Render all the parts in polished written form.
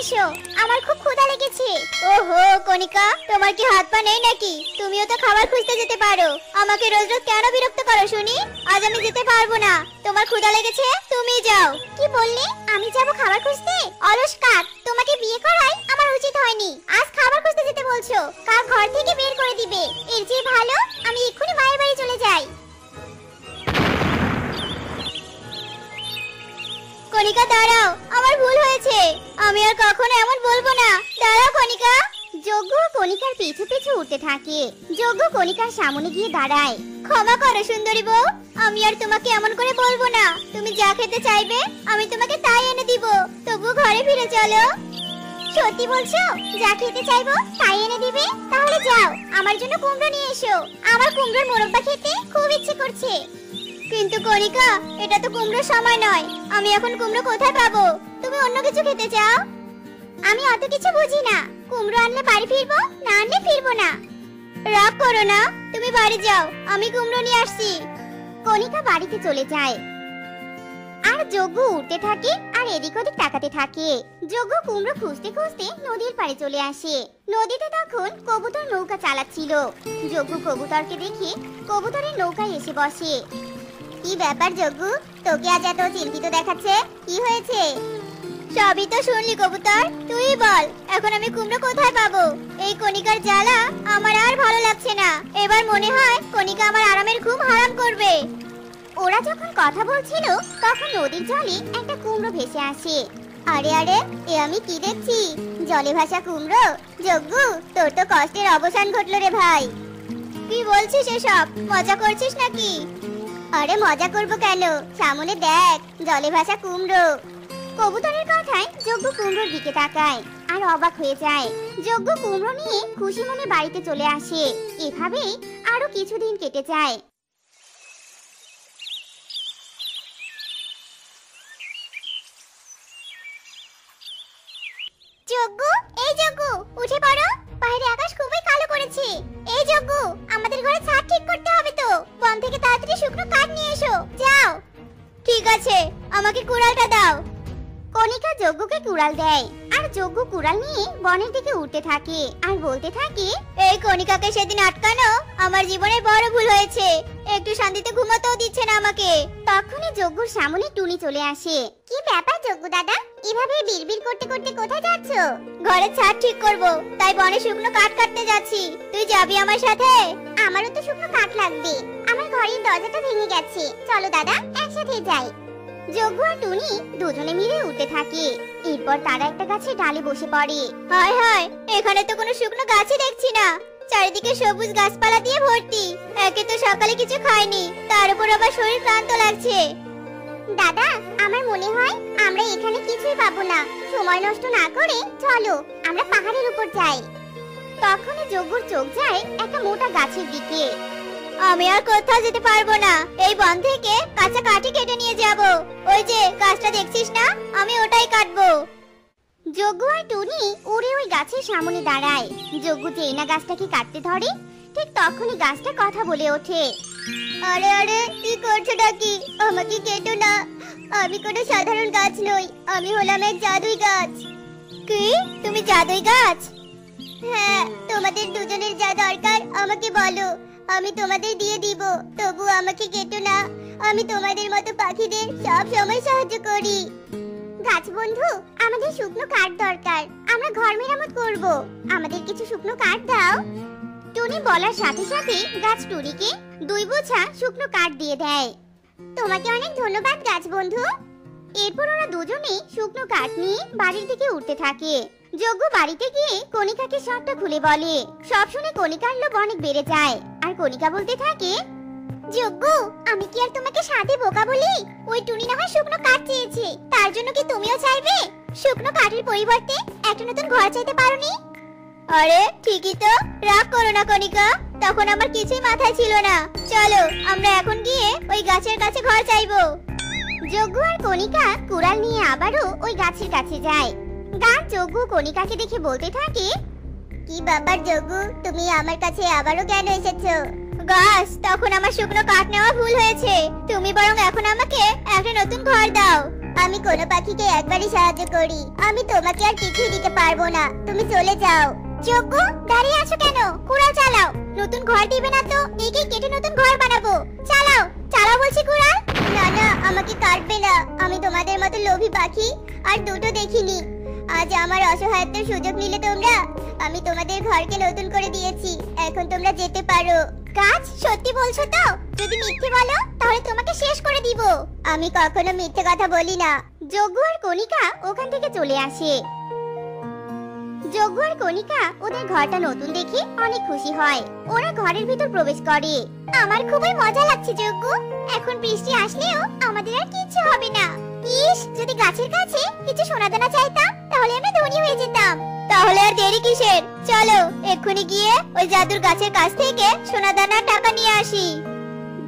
এসো, আমার খুব ক্ষুধা লেগেছে। ওহো কণিকা, তোমার কি হাত পা নেই নাকি? তুমিও তো খাবার খুঁজতে যেতে পারো। আমাকে রোজ রোজ কেন বিরক্ত করো শুনি? আজ আমি যেতে পারবো না। তোমার ক্ষুধা লেগেছে, তুমি যাও। কি বললে? আমি যাব খাবার খুঁজতে? অলস কাক, তোমাকে বিয়ে করাই আমার উচিত হয়নি। আজ খাবার খুঁজতে যেতে বলছো, কাক ঘর থেকে বের করে দিবে। এর চেয়ে ভালো আমি এক্ষুনি মায়ের বাড়ি চলে যাই। কণিকা দাঁড়াও, আমার ভুল হয়েছে। আমি আর কখনো এমন বলবো না। দাঁড়াও কণিকা। যজ্ঞ কণিকার পিছু পিছু উঠতে থাকে। যজ্ঞ কণিকার সামনে গিয়ে দাঁড়ায়। ক্ষমা করো সুন্দরী বউ, আমি আর তোমাকে এমন করে বলবো না। তুমি যা খেতে চাইবে আমি তোমাকে তাই এনে দিব। তবু ঘরে ফিরে চলো। সত্যি বলছো? যা খেতে চাইবো তাই এনে দিবে? তাহলে যাও, আমার জন্য কুমড়ো নিয়ে এসো। আমার কুমড়োর মোরব্বা খেতে খুব ইচ্ছে করছে। কিন্তু কণিকা, এটা তো কুমড়োর সময় নয়। আমি এখন কুমড়ো কোথায় পাবো? তুমি অন্য কিছু খেতে চাও? আমি অত কিছু বুঝি না। কুমড়ো আনলে বাড়ি ফিরবো, না আনলে ফিরবো না। রাগ করো না, তুমি বাড়ি যাও, আমি কুমড়ো নিয়ে আসছি। কণিকা বাড়িতে চলে যায়। আর যজ্ঞ উঠতে থাকে আর এদিক ওদিক তাকাতে থাকে। যজ্ঞ কুমড়ো খুঁজতে খুঁজতে নদীর পাড়ে চলে আসে। নদীতে তখন কবুতর নৌকা চালাচ্ছিল। যজ্ঞ কবুতরকে দেখে কবুতরের নৌকায় এসে বসে। কি ব্যাপার যজ্ঞ, তোকে আজ এত চিন্তিত দেখাচ্ছে, কি হয়েছে? সবই তো শুনলি কবুতর, তুই বল এখন আমি কুমড়ো কোথায় পাবো? এই কণিকার জ্বালা আমার আর ভালো লাগছে না। এবার মনে হয় কণিকা আমার আরামের ঘুম হারাম করবে। ওরা যখন কথা বলছিল তখন নদীর জলে একটা কুমড়ো ভেসে আসে। আরে আরে, এ আমি কি দেখছি? জলে ভাসা কুমড়ো। যজ্ঞ, তোর তো কষ্টের অবসান ঘটলো রে ভাই। কি বলছিস এসব? মজা করছিস নাকি? আরে মজা করবো কেন, সামনে দেখ জলে ভাসা কুমড়ো। কবুতরের কথায় যজ্ঞ কুমড়োর দিকে তাকায় আর অবাক হয়ে যায়। যজ্ঞ কুমড়ো নিয়ে খুশি মনে বাড়িতে চলে আসে। এভাবেই আরো কিছুদিন কেটে যায়। যজ্ঞ, এই যজ্ঞ, উঠে পড়ো। বাইরে আকাশ খুবই কালো করেছে। এই যজ্ঞ, আমাদের ঘরে ছাদ ঠিক করতে হবে তো। বন থেকে তাড়াতাড়ি শুকনো কাঠ নিয়ে এসো, যাও। ঠিক আছে, আমাকে কুড়ালটা দাও। কণিকা যজ্ঞকে কুড়াল দেয় আর যজ্ঞ কুড়াল নিয়ে বনের দিকে উঠতে থাকে আর বলতে থাকে, এই কণিকাকে সেদিন আটকানো আমার জীবনে বড় ভুল হয়েছে। একটু শান্তিতে ঘুমাতেও দিচ্ছে না আমাকে। তখনই যজ্ঞর সামনে টুনি চলে আসে। কি ব্যাপার যজ্ঞ দাদা, এভাবে বিড়বিড় করতে করতে কোথায় যাচ্ছ? ঘরে ছাদ ঠিক করব, তাই বনে শুকনো কাঠ কাটতে যাচ্ছি। তুই যাবি আমার সাথে? আমারও তো শুকনো কাঠ লাগবে, আমার ঘরের দরজাটা ভেঙে গেছে। চলো দাদা, একসাথে যাই। যজ্ঞ আর টুনি দুজনে মিলে উঠতে থাকে। এরপর তারা একটা গাছের ডালে বসে পড়ে। হায় হায়, এখানে তো কোনো শুকনো গাছই দেখছি না। চারিদিকে সবুজ গাছপালা দিয়ে ভর্তি। একে তো সকালে কিছু খাইনি, তার উপর আবার শরীর ক্লান্ত লাগছে। দাদা, আমার মনে হয় আমরা এখানে কিছুই পাবো না। সময় নষ্ট না করে চলো আমরা পাহাড়ের উপর যাই। তখনই যজ্ঞর চোখ যায় একটা মোটা গাছের দিকে। আমি আর কোথাও যেতে পারবো না। এই বন থেকে কাঁচা কাঠি কেটে নিয়ে যাব। ওই যে গাছটা দেখছিস না, আমি ওটাই কাটবো। যজ্ঞ আর টুনি উড়ে ওই গাছের সামনে দাঁড়ায়। যজ্ঞ যেই না গাছটাকে কাটতে ধরে, ঠিক তখনই গাছটা কথা বলে ওঠে। আরে আরে, কি করছোটা কি? আমাকে কেটো না, আমি কোনো সাধারণ গাছ নই, আমি হলাম এক জাদুই গাছ। কি, তুমি জাদুই গাছ? হ্যাঁ, তোমাদের দুজনের যা দরকার আমাকে বলো, আমি তোমাদের দিয়ে দিব। তবু আমাকে কেটো না, আমি তোমাদের মতো পাখিদের সব সময় সাহায্য করি। গাছ বন্ধু, আমাদের শুকনো কাঠ দরকার, আমরা ঘর মেরামত করব। আমাদের কিছু শুকনো কাঠ দাও। টুনি বলার সাথে সাথে গাছ টুনিকে 2 বোঝা শুকনো কাঠ দিয়ে দেয়। তোমাকে অনেক ধন্যবাদ গাছ বন্ধু। এরপর ওরা দুজনেই শুকনো কাঠ নিয়ে বাড়ির দিকে উঠতে থাকে। যজ্ঞ বাড়িতে গিয়ে কণিকাকে সবটা খুলে বলে। সব শুনে কণিকার লোভ অনেক বেড়ে যায় আর কণিকা বলতে থাকে, যজ্ঞ, আমি কি আর তোমাকে সাথে বোকা বলি? ওই টুনি না হয় শুকনো কাঠ চেয়েছে, তার জন্য কি তুমিও চাইবে? শুকনো কাঠের পরিবর্তে একটা নতুন ঘর চাইতে পারোনি? আরে ঠিকই তো, রাগ করো না কণিকা, তখন আমার কিছুই মাথায় ছিল না। চলো আমরা এখন গিয়ে ওই গাছের কাছে ঘর চাইবো। যজ্ঞ আর কণিকা কুড়াল নিয়ে আবারও ওই গাছের কাছে যায়। গাছ যজ্ঞ কণিকাকে দেখে বলতে থাকে, কি ব্যাপার যজ্ঞ, তুমি আমার কাছে আবারও কেন এসেছো? গাছ, তখন আমার শুকনো কাঠ নেওয়া ভুল হয়েছে। তুমি বরং এখন আমাকে একটা নতুন ঘর দাও। আমি কোনো পাখিকে একবারই সাহায্য করি। আমি তোমাকে আর কিছুই দিতে পারবো না, তুমি চলে যাও। যজ্ঞ, দাঁড়িয়ে আছো কেন? কুড়াল চালাও। নতুন ঘর দিবে না তো একে কেটে নতুন ঘর বানাবো। চালাও, চালাও বলছি কুড়াল। না না, আমাকে কাটবে না। আমি তোমাদের মতো লোভী পাখি আর দুটো দেখিনি। আজ আমার অসহায়ত্বের সুযোগ নিলে তোমরা। আমি তোমাদের ঘরকে নতুন করে দিয়েছি, এখন তোমরা যেতে পারো। গাছ, সত্যি বলছো তো? যদি মিথ্যে বলো তাহলে তোমাকে শেষ করে দিব। আমি কখনো মিথ্যে কথা বলি না। যজ্ঞ আর কণিকা ওখান থেকে চলে আসে। যজ্ঞ আর কণিকা ওদের ঘরটা নতুন দেখে অনেক খুশি হয়। ওরা ঘরের ভিতর প্রবেশ করে। আমার খুবই মজা লাগছে যজ্ঞ। এখন বৃষ্টি আসলেও আমাদের আর কিছু হবে না। ইস, যদি গাছের কাছে কিছু সোনাদানা চাইতাম তাহলে আমি ধনী হয়ে যেতাম। তাহলে আর দেরি কিসের? চলো এক্ষুনি গিয়ে ওই জাদুর গাছের কাছ থেকে সোনাদানা টাকা নিয়ে আসি।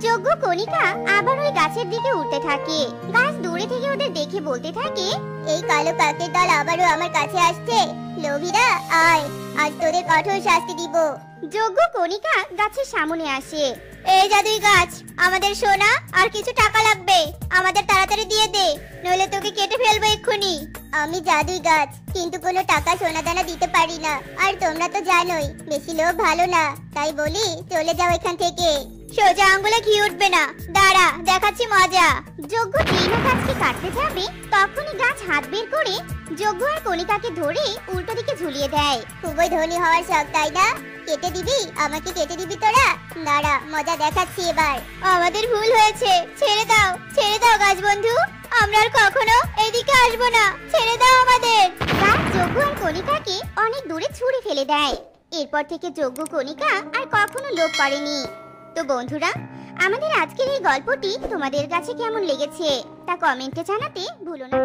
যজ্ঞ কণিকা আবার ওই গাছের দিকে উঠতে থাকে। গাছ দূরে থেকে ওদের দেখে বলতে থাকে, এই কালো কাকের দল আবারও আমার কাছে আসছে। লোভীরা আয়, আজ তোদের কঠোর শাস্তি দিব। যজ্ঞ কণিকা গাছের সামনে আসে। এই জাদুই গাছ, আমাদের সোনা আর কিছু টাকা লাগবে, আমাদের তাড়াতাড়ি দিয়ে দে, নইলে তোকে কেটে ফেলবো এক্ষুনি। আমি জাদুই গাছ, কিন্তু কোনো টাকা সোনা দানা দিতে পারি না। আর তোমরা তো জানোই বেশি লোভ ভালো না, তাই বলি চলে যাও এখান থেকে। সোজা আঙ্গুলে ঘি উঠবে না, দাঁড়া দেখাচ্ছি মজা। যজ্ঞ টিনা গাছকে কাটতে যাবে, তখনই গাছ হাত বের করে যজ্ঞ আর কণিকাকে ধরে উল্টো দিকে ঝুলিয়ে দেয়। খুবই ধনী হওয়ার শখ তাই না? কেটে দিবি, আমাকে কেটে দিবি তোরা? দাঁড়া, মজা দেখাচ্ছি এবার। আমাদের ভুল হয়েছে, ছেড়ে দাও, ছেড়ে দাও গাছ বন্ধু। আমরা আর কখনো এইদিকে আসবো না, ছেড়ে দাও আমাদের। গাছ যজ্ঞ আর কণিকাকে অনেক দূরে ছুঁড়ে ফেলে দেয়। এরপর থেকে যজ্ঞ কণিকা আর কখনো লোভ করেনি। তো বন্ধুরা, আমাদের আজকের এই গল্পটি তোমাদের কাছে কেমন লেগেছে তা কমেন্টে জানাতে ভুলো না।